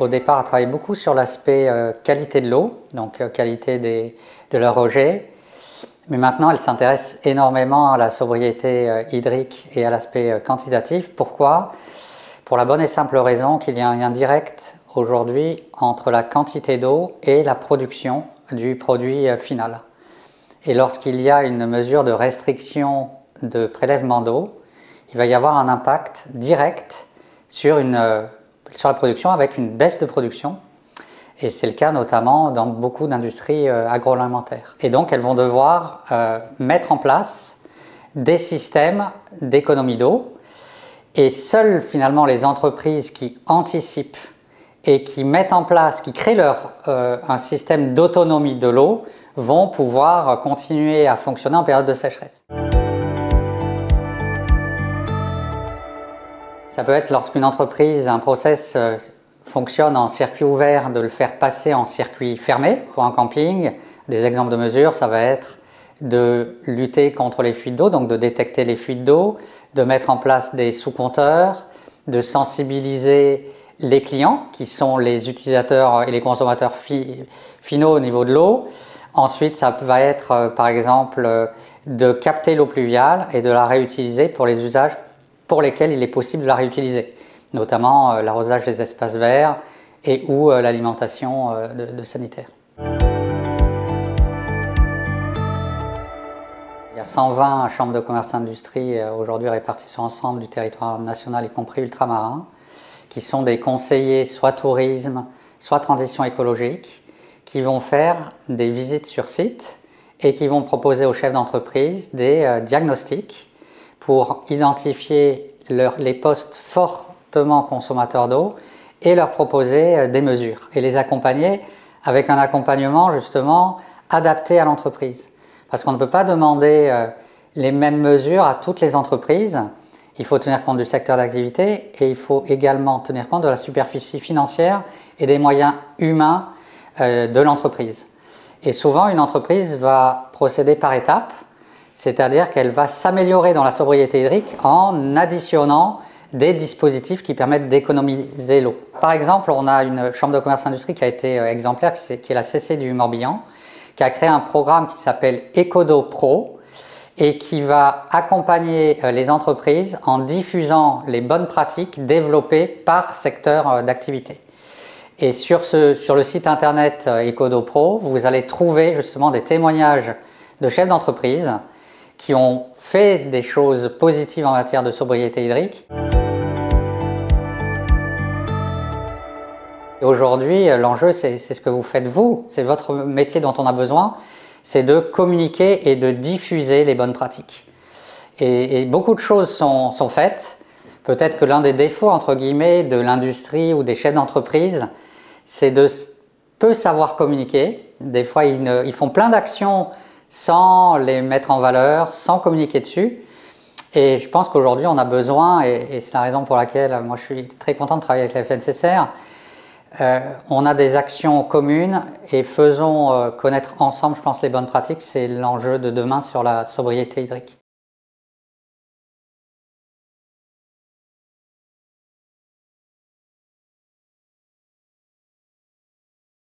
au départ à travailler beaucoup sur l'aspect qualité de l'eau, donc qualité de leur rejet. Mais maintenant, elle s'intéresse énormément à la sobriété hydrique et à l'aspect quantitatif. Pourquoi? Pour la bonne et simple raison qu'il y a un lien direct aujourd'hui entre la quantité d'eau et la production du produit final. Et lorsqu'il y a une mesure de restriction de prélèvement d'eau, il va y avoir un impact direct sur la production avec une baisse de production. Et c'est le cas notamment dans beaucoup d'industries agroalimentaires. Et donc elles vont devoir mettre en place des systèmes d'économie d'eau. Et seules finalement les entreprises qui anticipent et qui mettent en place, qui créent un système d'autonomie de l'eau vont pouvoir continuer à fonctionner en période de sécheresse. Ça peut être lorsqu'une entreprise, un process fonctionne en circuit ouvert, de le faire passer en circuit fermé pour un camping. Des exemples de mesures, ça va être de lutter contre les fuites d'eau, donc de détecter les fuites d'eau, de mettre en place des sous-compteurs, de sensibiliser les clients qui sont les utilisateurs et les consommateurs finaux au niveau de l'eau. Ensuite, ça va être par exemple de capter l'eau pluviale et de la réutiliser pour les usages pour lesquels il est possible de la réutiliser, notamment l'arrosage des espaces verts et ou l'alimentation de sanitaire. Il y a 120 chambres de commerce et d'industrie aujourd'hui réparties sur l'ensemble du territoire national, y compris ultramarin, qui sont des conseillers soit tourisme, soit transition écologique, qui vont faire des visites sur site et qui vont proposer aux chefs d'entreprise des diagnostics pour identifier les postes fortement consommateurs d'eau et leur proposer des mesures et les accompagner avec un accompagnement justement adapté à l'entreprise. Parce qu'on ne peut pas demander les mêmes mesures à toutes les entreprises. Il faut tenir compte du secteur d'activité et il faut également tenir compte de la superficie financière et des moyens humains de l'entreprise. Et souvent, une entreprise va procéder par étapes, c'est-à-dire qu'elle va s'améliorer dans la sobriété hydrique en additionnant des dispositifs qui permettent d'économiser l'eau. Par exemple, on a une chambre de commerce et d'industrie qui a été exemplaire, qui est la CC du Morbihan, qui a créé un programme qui s'appelle Ecodo Pro et qui va accompagner les entreprises en diffusant les bonnes pratiques développées par secteur d'activité. Et sur le site internet Ecodo Pro, vous allez trouver justement des témoignages de chefs d'entreprise qui ont fait des choses positives en matière de sobriété hydrique. Et aujourd'hui, l'enjeu, c'est ce que vous faites vous, c'est votre métier dont on a besoin, c'est de communiquer et de diffuser les bonnes pratiques. Et beaucoup de choses sont faites. Peut-être que l'un des défauts, entre guillemets, de l'industrie ou des chefs d'entreprise, c'est de peu savoir communiquer. Des fois, ils font plein d'actions sans les mettre en valeur, sans communiquer dessus. Et je pense qu'aujourd'hui, on a besoin, et c'est la raison pour laquelle moi je suis très content de travailler avec la FNCCR, on a des actions communes et faisons connaître ensemble, je pense, les bonnes pratiques. C'est l'enjeu de demain sur la sobriété hydrique.